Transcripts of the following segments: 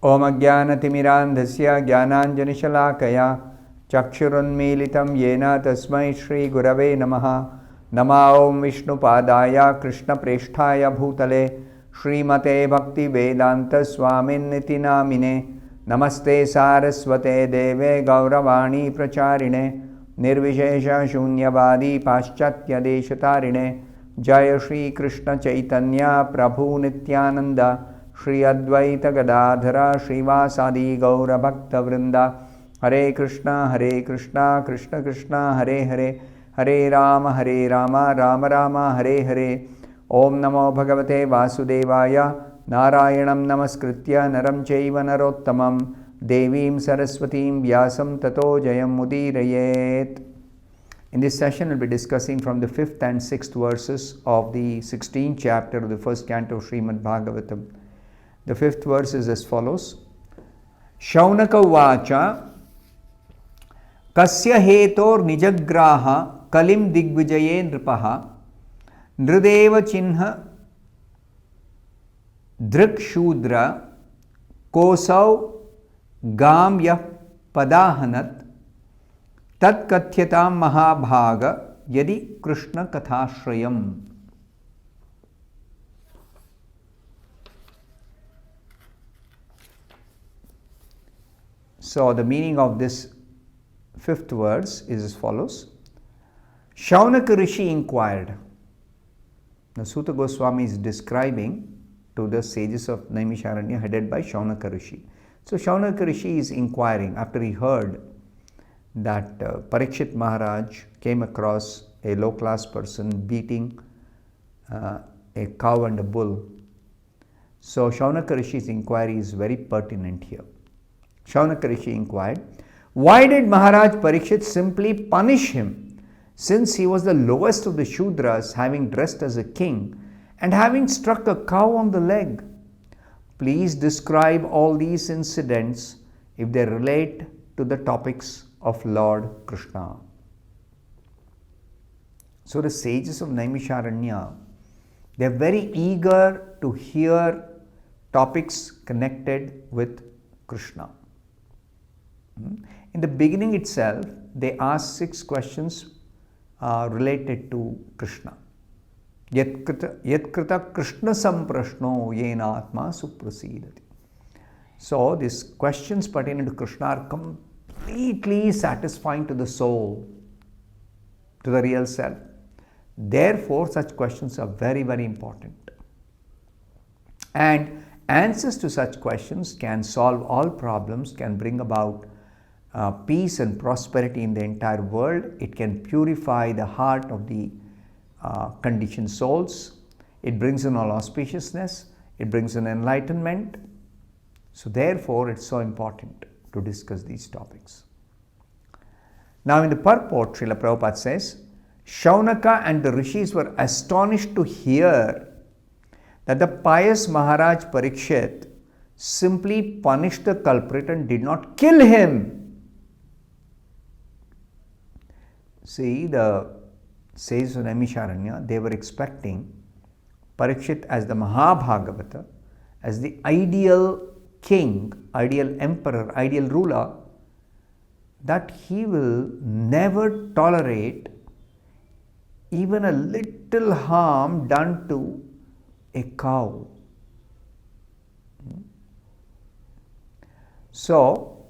Om Ajnanatimirandhasya Jnananjanishalaakaya Chakshurunmilitam Yena Tasmai Shri Gurave Namaha. Nama Om Vishnupadaya Krishna Presthaya Bhutale Srimate Bhaktivedanta Swaminiti Namine. Namaste Saraswate Deve Gauravani Pracharine Nirvishesha Shunyavadi Paschatya Deshatarine. Jaya Shri Krishna Chaitanya Prabhu Nityananda Shri Advaita Gadadhara Srivasadi Gaura Bhakta Vrinda. Hare Krishna Krishna Krishna Hare Hare Hare Rama Rama Rama Hare Hare. Om Namo Bhagavate Vasudevaya. Narayanam Namaskritya Naram Chaiva Narottamam Devim Saraswatim Vyasam Tato Jayam Mudirayet. In this session, we'll be discussing from the 5th and 6th verses of the 16th chapter of the first canto of Srimad Bhagavatam. The 5th verse is as follows. Shaunaka Vacha Kasya Hetor Nijagraha Kalim Digvijaye Nripaha Nrideva Chinha Drik Shudra Kosau Gam Yah Padahanat Tat Kathyatam Mahabhaga Yadi Krishna Kathashrayam. So the meaning of this 5th verse is as follows. Shaunaka Rishi inquired. Now Suta Goswami is describing to the sages of Naimisharanya headed by Shaunaka Rishi. So Shaunaka Rishi is inquiring after he heard that Parikshit Maharaj came across a low class person beating a cow and a bull. So Shaunaka Rishi's inquiry is very pertinent here. Shaunaka Rishi inquired, why did Maharaj Parikshit simply punish him, since he was the lowest of the Shudras, having dressed as a king and having struck a cow on the leg? Please describe all these incidents if they relate to the topics of Lord Krishna. So the sages of Naimisharanya, they are very eager to hear topics connected with Krishna. In the beginning itself, they ask 6 questions related to Krishna. Yat krita Krishna samprashno yena atma suprasidati. So these questions pertaining to Krishna are completely satisfying to the soul, to the real self. Therefore, such questions are very, very important. And answers to such questions can solve all problems, can bring about peace and prosperity in the entire world. It can purify the heart of the conditioned souls. It brings in all auspiciousness. It brings in enlightenment. So therefore, it's so important to discuss these topics. Now in the purport, Srila Prabhupada says, Shaunaka and the rishis were astonished to hear that the pious Maharaj Parikshit simply punished the culprit and did not kill him. See, the sages of Naimisharanya, they were expecting Parikshit as the Mahabhagavata, as the ideal king, ideal emperor, ideal ruler, that he will never tolerate even a little harm done to a cow. So,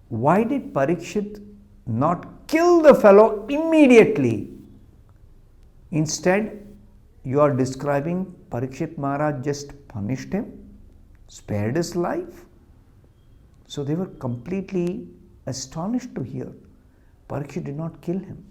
why did Parikshit not kill the fellow immediately? Instead, you are describing Parikshit Maharaj just punished him, spared his life. So they were completely astonished to hear Parikshit did not kill him.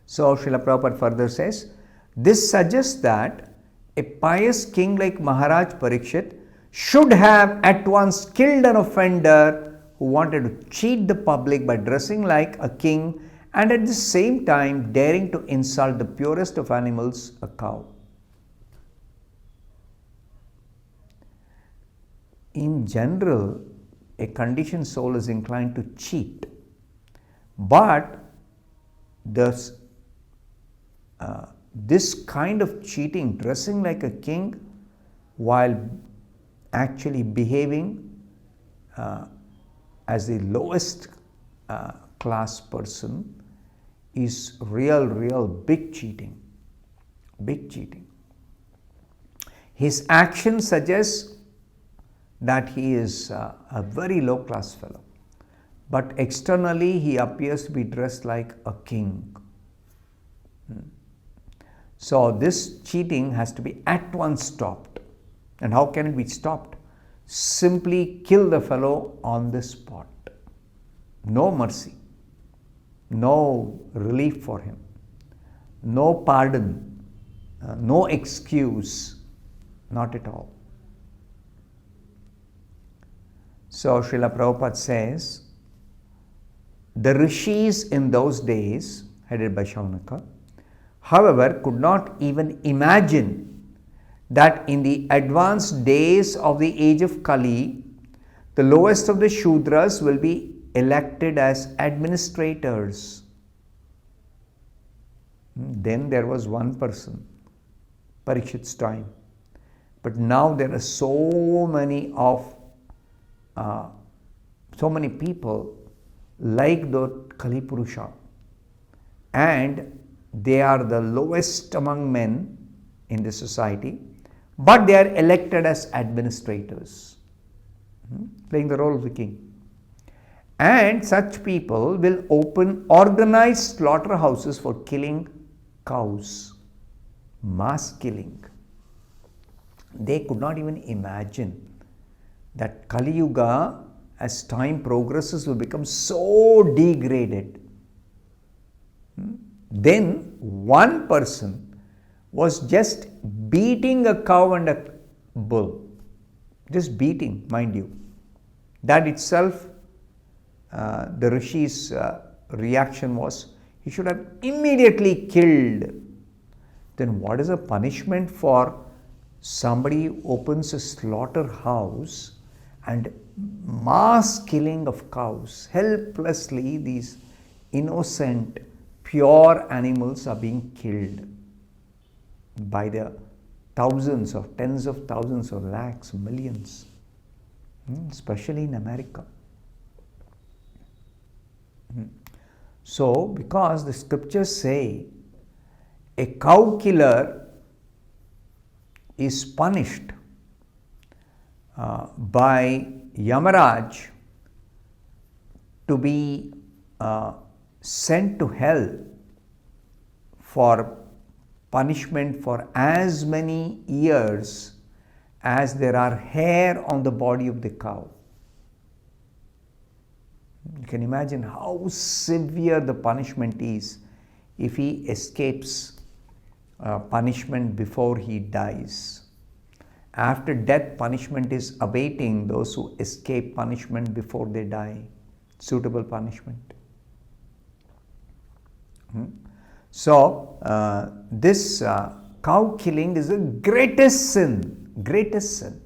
So Srila Prabhupada further says, this suggests that a pious king like Maharaj Parikshit should have at once killed an offender who wanted to cheat the public by dressing like a king and at the same time daring to insult the purest of animals, a cow. In general, a conditioned soul is inclined to cheat, but this kind of cheating, dressing like a king, while actually behaving as the lowest class person is real big cheating. Big cheating. His action suggests that he is a very low class fellow, but externally he appears to be dressed like a king. So this cheating has to be at once stopped. And how can it be stopped? Simply kill the fellow on the spot. No mercy, no relief for him, no pardon, no excuse, not at all. So Srila Prabhupada says, the rishis in those days, headed by Shaunaka, however, could not even imagine that in the advanced days of the age of Kali, the lowest of the Shudras will be elected as administrators. Then there was one person, Parikshit's time. But now there are so many people like the Kali Purusha, and they are the lowest among men in the society, but they are elected as administrators, playing the role of the king. And such people will open organized slaughterhouses for killing cows, mass killing. They could not even imagine that Kali Yuga, as time progresses, will become so degraded. Then one person was just beating a cow and a bull. Just beating, mind you. That itself, the Rishi's reaction was, he should have immediately killed. Then what is a punishment for somebody who opens a slaughterhouse and mass killing of cows? Helplessly, these innocent, pure animals are being killed by the thousands of, tens of thousands of lakhs, millions, especially in America. So, because the scriptures say a cow killer is punished by Yamaraj to be sent to hell for punishment for as many years as there are hair on the body of the cow. You can imagine how severe the punishment is if he escapes punishment before he dies. After death, punishment is awaiting those who escape punishment before they die. Suitable punishment. So, this cow killing is the greatest sin. Greatest sin.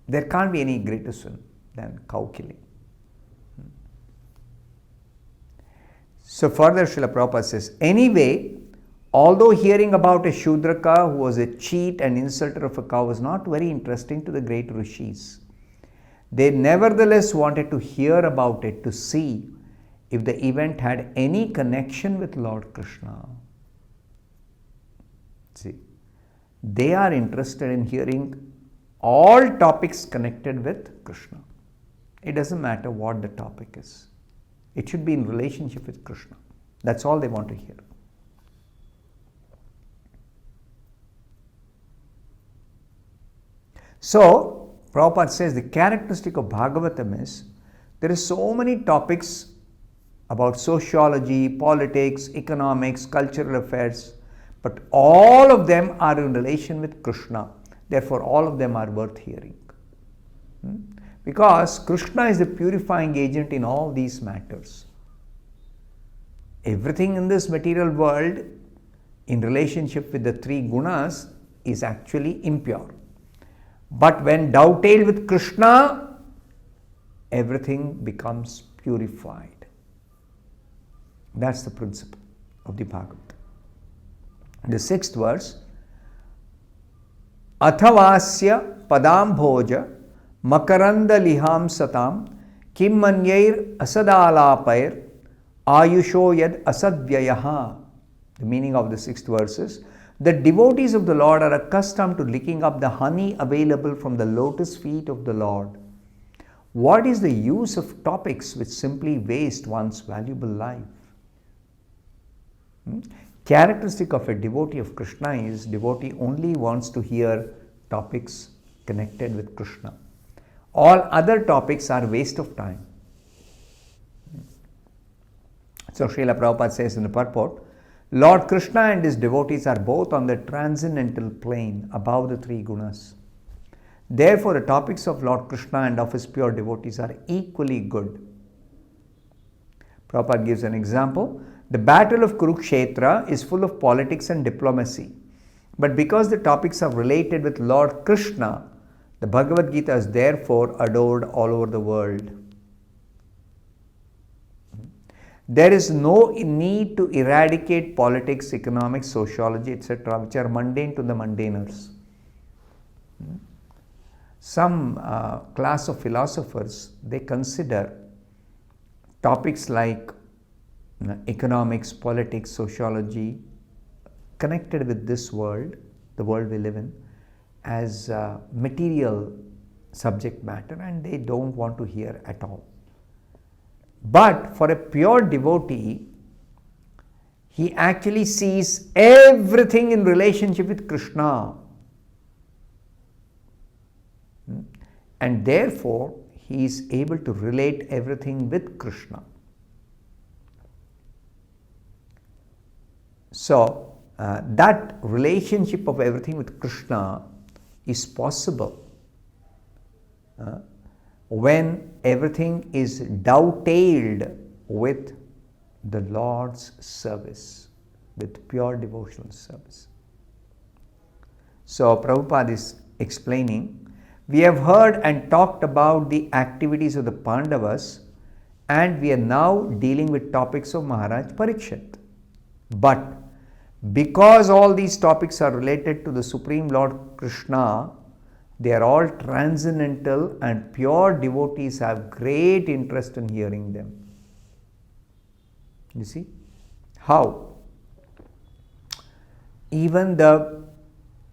There can't be any greater sin than cow killing. So further Srila Prabhupada says, anyway, although hearing about a Shudraka who was a cheat and insulter of a cow was not very interesting to the great rishis, they nevertheless wanted to hear about it to see if the event had any connection with Lord Krishna. See, they are interested in hearing all topics connected with Krishna. It doesn't matter what the topic is. It should be in relationship with Krishna. That's all they want to hear. So, Prabhupada says the characteristic of Bhagavatam is there are so many topics about sociology, politics, economics, cultural affairs, but all of them are in relation with Krishna. Therefore, all of them are worth hearing. Because Krishna is the purifying agent in all these matters. Everything in this material world in relationship with the three gunas is actually impure. But when dovetailed with Krishna, everything becomes purified. That's the principle of the Bhagavatam. The 6th verse, Athavasya padambhoja makaranda liham satam kim manyair asadalapair ayusho yad asadvyayaha. The meaning of the 6th verse is, the devotees of the Lord are accustomed to licking up the honey available from the lotus feet of the Lord. What is the use of topics which simply waste one's valuable life? Characteristic of a devotee of Krishna is devotee only wants to hear topics connected with Krishna. All other topics are waste of time. So Srila Prabhupada says in the purport, Lord Krishna and his devotees are both on the transcendental plane above the 3 gunas. Therefore, the topics of Lord Krishna and of his pure devotees are equally good. Prabhupada gives an example. The battle of Kurukshetra is full of politics and diplomacy. But because the topics are related with Lord Krishna, the Bhagavad Gita is therefore adored all over the world. There is no need to eradicate politics, economics, sociology, etc., which are mundane to the mundaners. Some class of philosophers, they consider topics like economics, politics, sociology, connected with this world, the world we live in, as material subject matter, and they don't want to hear at all. But for a pure devotee, he actually sees everything in relationship with Krishna. And therefore, he is able to relate everything with Krishna. So, that relationship of everything with Krishna is possible when everything is dovetailed with the Lord's service, with pure devotional service. So Prabhupada is explaining, we have heard and talked about the activities of the Pandavas, and we are now dealing with topics of Maharaj Parikshit. But because all these topics are related to the Supreme Lord Krishna, they are all transcendental, and pure devotees have great interest in hearing them. You see? How? Even the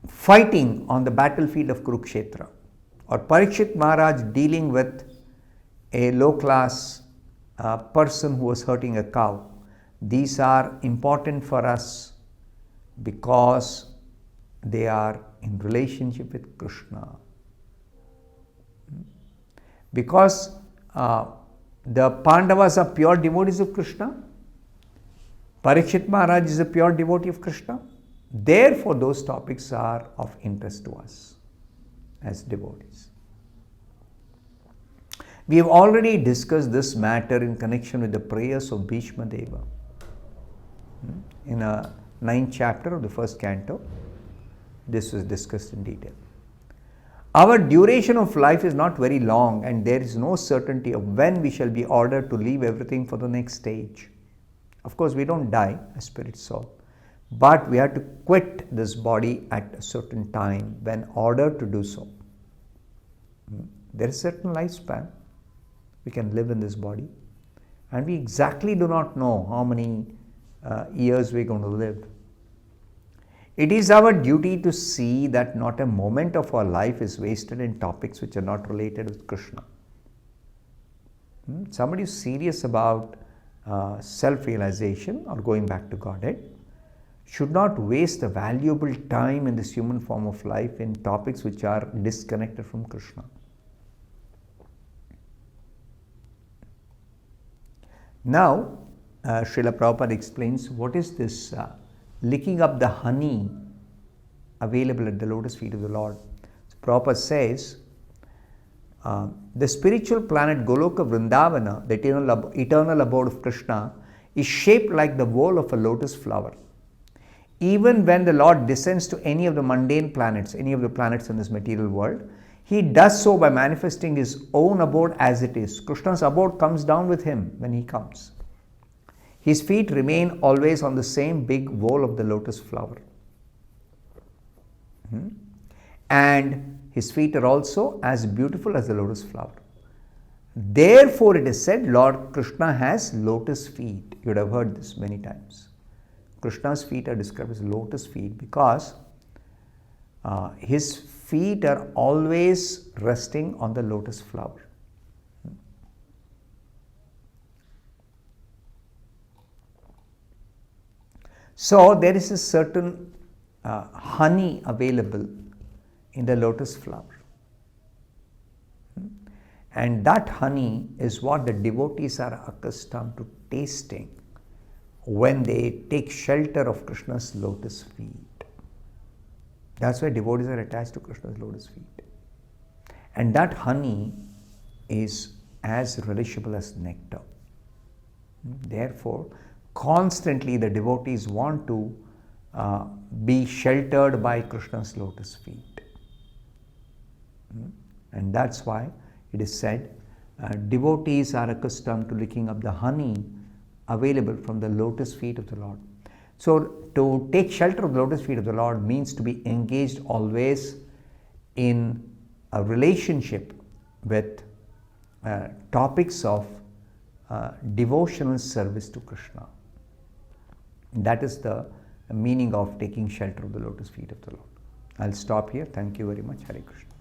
fighting on the battlefield of Kurukshetra, or Parikshit Maharaj dealing with a low class person who was hurting a cow, these are important for us because they are in relationship with Krishna. Because the Pandavas are pure devotees of Krishna, Parikshit Maharaj is a pure devotee of Krishna, therefore those topics are of interest to us as devotees. We have already discussed this matter in connection with the prayers of Bhishma Deva. In a 9th chapter of the 1st canto, this was discussed in detail. Our duration of life is not very long, and there is no certainty of when we shall be ordered to leave everything for the next stage. Of course, we don't die as spirit soul, but we have to quit this body at a certain time when ordered to do so. There is a certain lifespan we can live in this body, and we exactly do not know how many years we are going to live. It is our duty to see that not a moment of our life is wasted in topics which are not related with Krishna. Somebody who is serious about self-realization or going back to Godhead should not waste a valuable time in this human form of life in topics which are disconnected from Krishna. Now, Srila Prabhupada explains what is this licking up the honey available at the lotus feet of the Lord. So Prabhupada says, the spiritual planet Goloka Vrindavana, the eternal abode of Krishna, is shaped like the whole of a lotus flower. Even when the Lord descends to any of the mundane planets, any of the planets in this material world, he does so by manifesting his own abode as it is. Krishna's abode comes down with him when he comes. His feet remain always on the same big whole of the lotus flower. and his feet are also as beautiful as the lotus flower. Therefore, it is said Lord Krishna has lotus feet. You would have heard this many times. Krishna's feet are described as lotus feet because his feet are always resting on the lotus flower. So there is a certain honey available in the lotus flower. And that honey is what the devotees are accustomed to tasting when they take shelter of Krishna's lotus feet. That's why devotees are attached to Krishna's lotus feet. And that honey is as relishable as nectar. Therefore, constantly the devotees want to be sheltered by Krishna's lotus feet. And that's why it is said devotees are accustomed to licking up the honey available from the lotus feet of the Lord. So to take shelter of the lotus feet of the Lord means to be engaged always in a relationship with topics of devotional service to Krishna. That is the meaning of taking shelter of the lotus feet of the Lord. I'll stop here. Thank you very much. Hare Krishna.